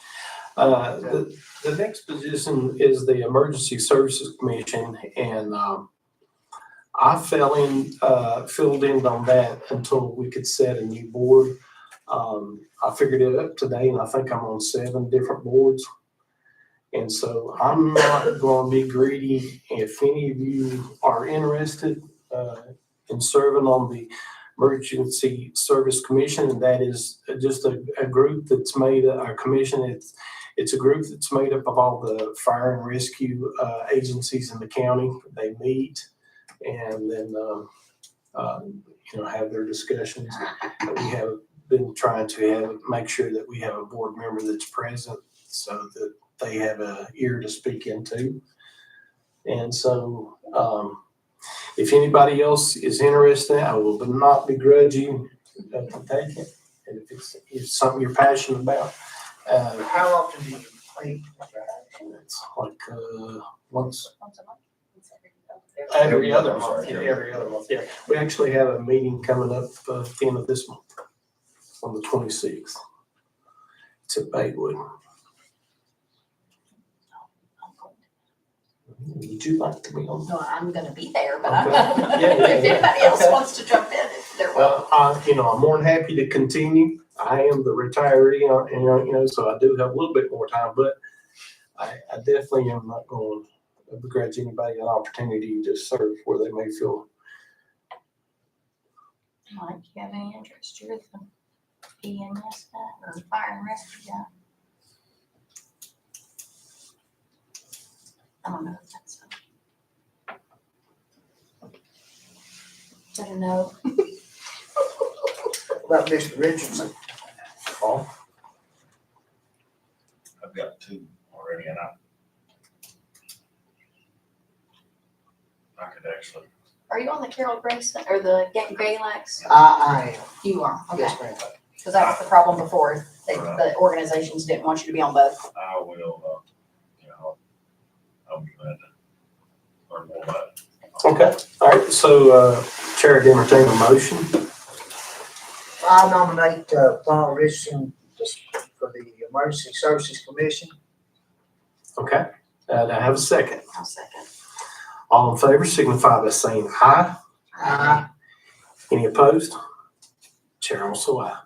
The next position is the Emergency Services Commission, and I filled in on that until we could set a new board. I figured it up today, and I think I'm on 7 different boards. And so I'm not going to be greedy. If any of you are interested in serving on the Emergency Service Commission, and that is just a group that's made, a commission, it's a group that's made up of all the fire and rescue agencies in the county. They meet and then, have their discussions. We have been trying to make sure that we have a board member that's present so that they have an ear to speak into. And so, if anybody else is interested, I will not begrudge you to take it. And if it's something you're passionate about, How often do you meet? it's like once Once a month. every other month. Yeah, every other month. Yeah, we actually have a meeting coming up at the end of this month, on the 26th. It's at Baywood. Would you like to be on? No, I'm gonna be there, but Okay. I'm, Yeah, yeah, if yeah. anybody else Okay. wants to jump in, if they're welcome. I'm more than happy to continue. I am the retiree, so I do have a little bit more time, but I definitely am not going to begrudge anybody an opportunity to serve where they may feel. Mike, do you have any interest? You're the EMS guy or fire and rescue guy? I don't know if that's I don't know. About Mr. Richardson? Paul? I've got two already, and I could actually, Are you on the Carol Grayson or the Getting Graylax? I am, You are, okay. yes, ma'am. Because that was the problem before. The organizations didn't want you to be on both. I will, I'll be glad to learn more about it. Okay, all right, so Chair would entertain a motion. I nominate Paul Richardson for the Emergency Services Commission. Okay, do I have a second? I'll second. All in favor signify by saying aye. Aye. Any opposed? Chair also aye.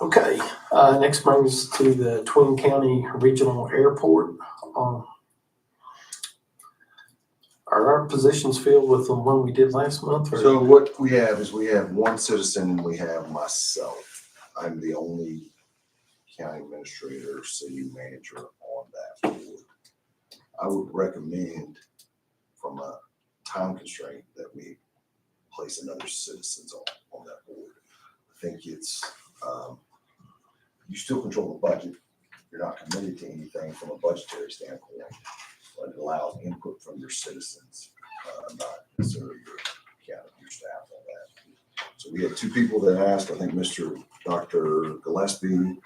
Okay, next brings us to the Twin County Regional Airport. Are our positions filled with the one we did last month? Or? So what we have is we have one citizen and we have myself. I'm the only county administrator, city manager on that board. I would recommend from a time constraint that we place another citizens on that board. I think it's, you still control the budget. You're not committed to anything from a budgetary standpoint, but it allows input from your citizens, not necessarily your staff on that. So we had two people that asked. I think Dr. Gillespie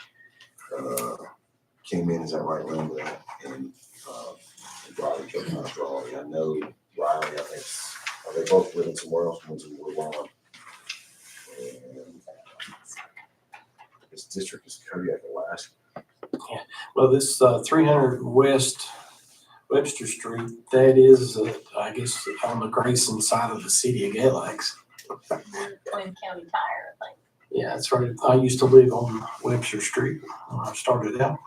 came in, is that right, Linda? And Riley, I know Riley, I think, are they both living somewhere else? One's in Woodlawn. And this district is Kodiak, Alaska. Well, this 300 West Webster Street, that is, I guess, on the Grayson side of the city of Galax. Twin County Tire, I think. Yeah, that's right. I used to live on Webster Street when I started out.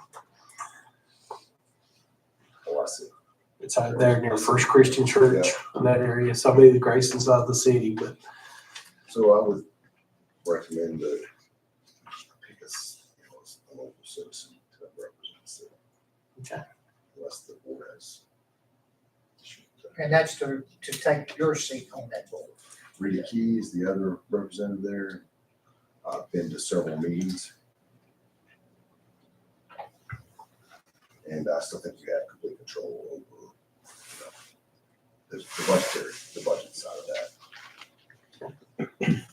Oh, I see. It's out there near First Christian Church in that area. So I'll be the Grayson side of the city, but So I would recommend that pick a local citizen to represent the city. okay. Unless the board has. And that's to take your seat on that board. Rita Key is the other representative there. I've been to several meetings. And I still think you have complete control over, the budget side of that.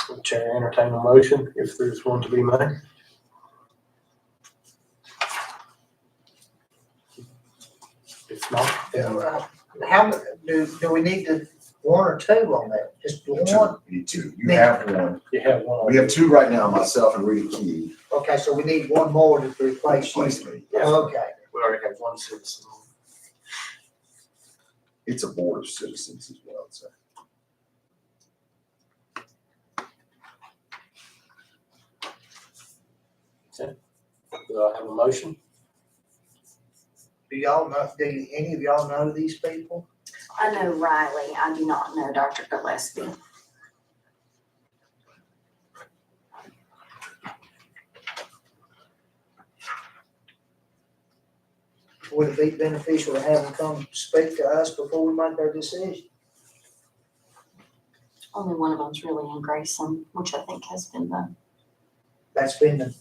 Will Chair entertain a motion if there's one to be made? If not, How do we need one or two on that? Just one? You need two. You have one. you have one. We have two right now, myself and Rita Key. Okay, so we need one more to replace you. Replace me. Okay. We already have one citizen. It's a board of citizens as well, so. Do I have a motion? Do y'all know, do any of y'all know these people? I know Riley. I do not know Dr. Gillespie. Would it be beneficial to have them come speak to us before we make our decision? Only one of them's really in Grayson, which I think has been That's been the,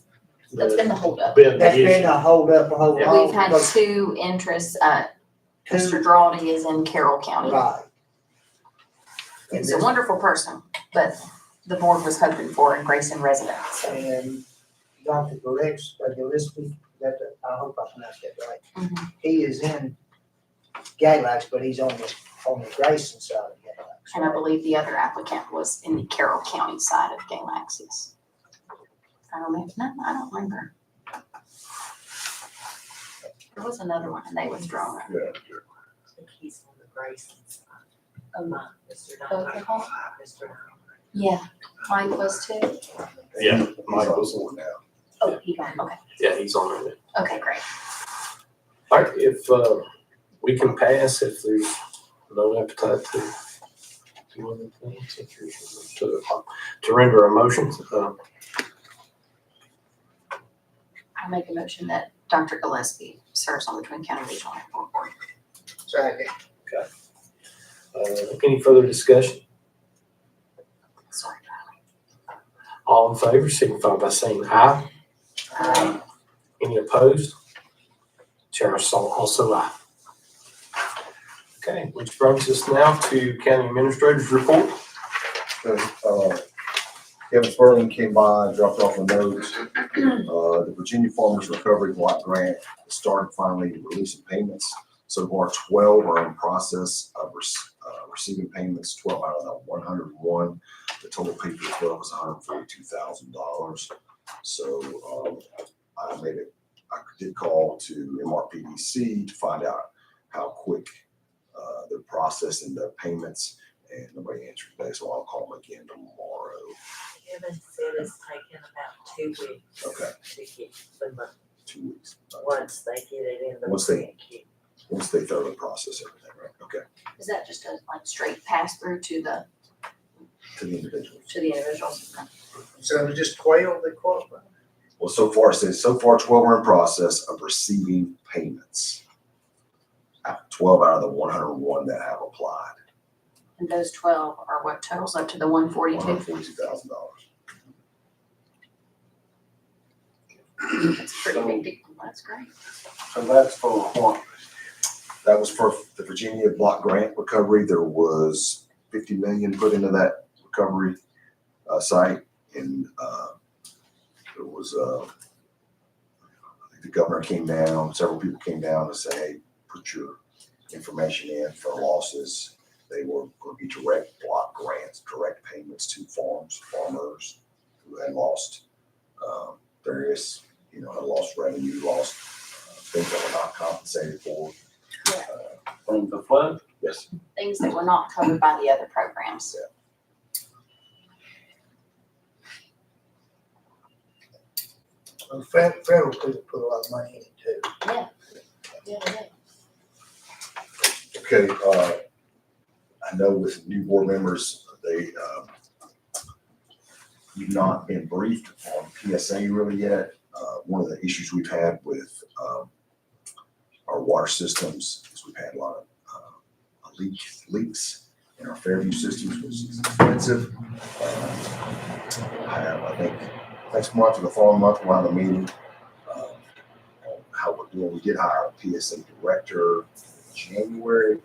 that's been the holdup. that's been a hold up a whole Yeah. long. We've had because two interests. Mr. Drawdy is in Carroll County. Right. And He's a wonderful person, but the board was hoping for a Grayson resident. and Dr. Gillespie, I hope I pronounced that right. Mhm. He is in Galax, but he's on the Grayson side of Galax. And I believe the other applicant was in the Carroll County side of Galaxis. I don't know. No, I don't remember. There was another one and they withdrawn. Yeah. I think he's on the Grayson side. Mr. Both Dyer. of them? Mr. Dyer. Yeah, Mike was too. Yeah, He's on the board now. Oh, he got, okay, Yeah, he's on there. okay, great. All right, if, we can pass if there's no appetite to do anything, to render a motion, I make a motion that Dr. Gillespie serves on the Twin County Regional Airport Board. Second. any further discussion? Sorry. All in favor, signify by saying aye. Any opposed? Chair also aye. Okay, which brings us now to County Administrator's report. Kevin Spurling came by, dropped off a note. The Virginia Farmers Recovery Block Grant started finally releasing payments. So far, 12 are in process of receiving payments, 12 out of the 101. The total paid for 12 was $142,000. So I did call to MRPDC to find out how quick they're processing the payments, and nobody answered today, so I'll call them again tomorrow. Kevin said it's taken about 2 weeks. Okay. To get the money, 2 weeks. once they get it in the Once they- bank. Once they thoroughly process everything, right? Okay, Is that just a like straight pass through to the to the individual. individuals? So it was just 12 that qualified? Well, so far, it says, so far 12 are in process of receiving payments. 12 out of the 101 that have applied, And those 12 are what totals up to the 142? $142,000. That's pretty big deal. That's great. So that's for what? That was for the Virginia Block Grant recovery. There was 50 million put into that recovery site, and there was I think the governor came down, several people came down to say, hey, put your information in for losses. They were going to be direct block grants, direct payments to farmers who had lost various, had lost revenue, lost things that were not compensated for. From the flood? Yes. Things that were not covered by the other programs. Well, federal people put a lot of money in it too. Yeah. Okay, I know with new board members, you've not been briefed on PSA really yet. One of the issues we've had with our water systems is we've had a lot of leaks in our Fairview systems, which is expensive. I think next month or the following month, we'll have a meeting on how we're doing. We did hire a PSA director in January.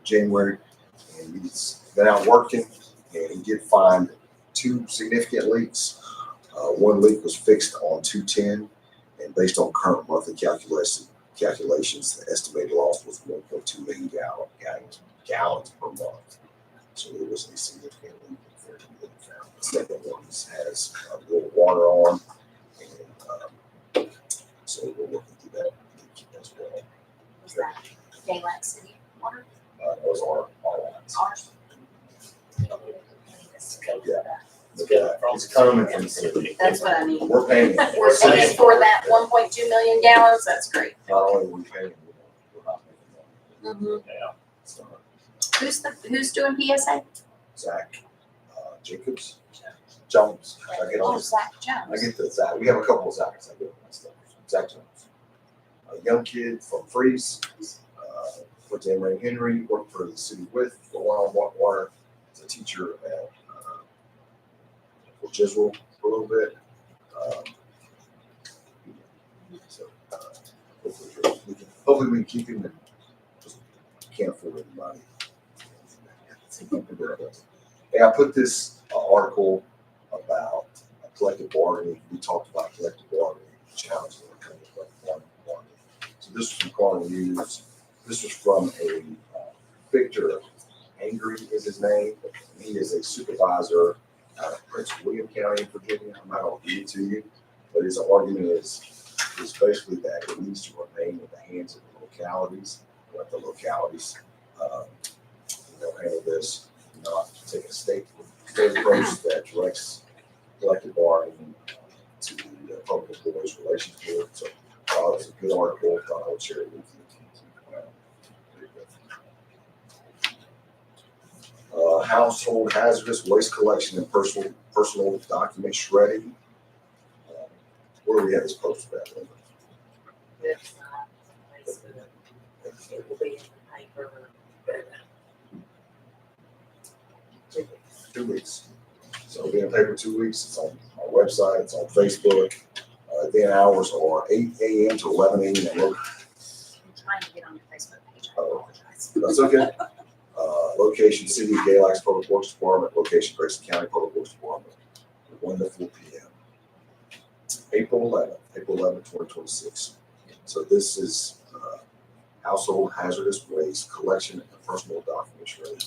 January, and he's been out working, and he did find 2 significant leaks. One leak was fixed on 210, and based on current monthly calculations, the estimated loss was 1.2 million gallons per month. So it was a significant leak there to be found. The second one has a little water on, and so we're working through that as well. Was that Galax City water? Those are our lines. Ours? Yeah. Look at that. It's coming from the city. That's what I need. We're paying. We're paying for that 1.2 million gallons, that's great. Not only are we paying, we're not making money. Yeah. So, Who's doing PSA? Zach, Jacobs, Jones. I get all Oh, this. Zach I Jones. get the Zach. We have a couple of Zachs. I get my stuff. Zach Jones. A young kid from Freeze, went to Emory Henry, worked for the city with for a while, water, as a teacher at Fort Jeswell for a little bit. So hopefully we can keep him and just can't afford anybody. Hey, I put this article about collective bargaining. We talked about collective bargaining challenges that are coming with collective bargaining. So this was from Cardinal News. This was from a Victor Angry is his name. He is a supervisor out of Prince William County in Virginia. I'm not going to read it to you, but his argument is basically that it needs to remain in the hands of the localities. Let the localities handle this, not take a state approach that directs collective bargaining to the Public Employees Relations Board. So it was a good article. Thought I would share it with you. Household hazardous waste collection and personal document shredding. Where do we have this posted at? Website, Facebook, it will be in the paper. 2 weeks. So it'll be in the paper 2 weeks. It's on our website. It's on Facebook. The hours are 8 a.m. to 11 a.m. I'm trying to get on your Facebook page. I apologize. That's okay. Location, City of Galax Public Works Department. Location, Grayson County Public Works Department. 1 to 4 p.m. April 11th, 2026. So this is household hazardous waste collection and personal document shredding.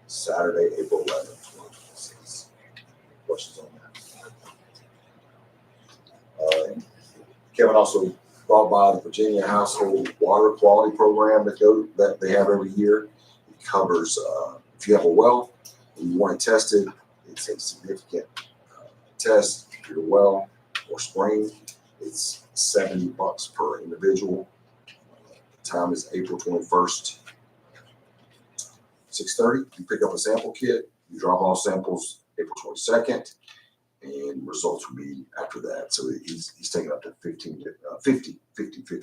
Saturday, April 11th, 2026. Questions on that? Kevin also brought by the Virginia Household Water Quality Program that they have every year. It covers if you have a well and you want it tested, it's a significant test. If your well or spring, it's $70 per individual. The time is April 21st. 6:30, you pick up a sample kit, you drop off samples April 22nd, and results will be after that. So he's taking up to 50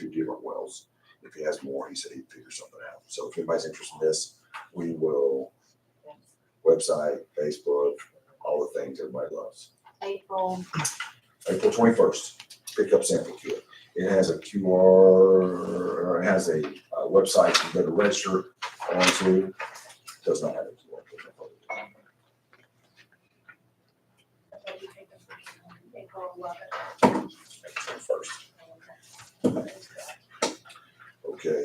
different wells. If he has more, he said he'd figure something out. So if anybody's interested in this, we will website, Facebook, all the things everybody loves. April 21st, pick up sample kit. It has a QR, it has a website you can go to register onto. Does not have a QR code. April 11th. Okay,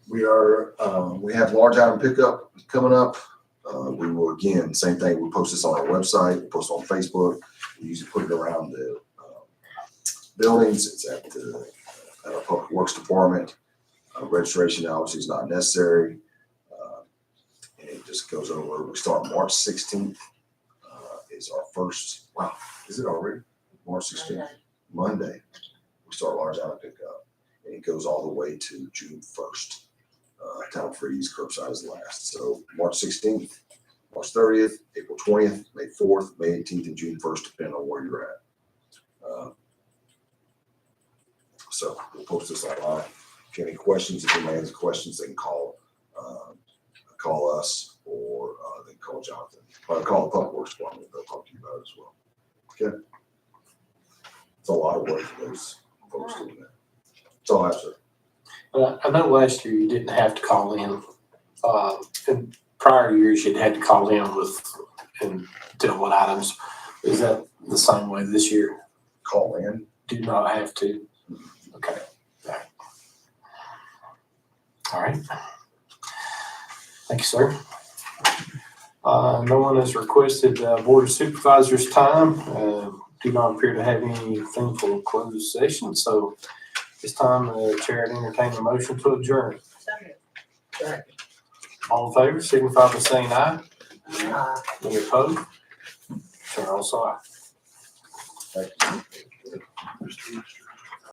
we have large item pickup coming up. We will, again, same thing, we post this on our website, we post it on Facebook. We usually put it around the buildings. It's at our Public Works Department. Registration obviously is not necessary. And it just goes over. We start March 16th is our first, wow, is it already? March 16th, Monday. We start large item pickup, and it goes all the way to June 1st. Town freeze, curbside is last. So March 16th, March 30th, April 20th, May 4th, May 18th, and June 1st, depending on where you're at. So we'll post this online. If you have any questions, if anybody has questions, they can call us, or they can call Jonathan. Or call the Public Works Department. They'll talk to you about it as well. Okay. It's a lot of work for those folks doing that. That's all I have, sir. I know last year you didn't have to call in. In prior years, you'd had to call in and tell what items. Is that the same way this year? Call in. Do not have to? Okay. All right. Thank you, sir. No one has requested Board of Supervisors time. Do not appear to have anything for closed session. So this time, the chair would entertain a motion to adjourn. All in favor, signify by saying aye. Any opposed? Chair also aye. Thank you. Mr.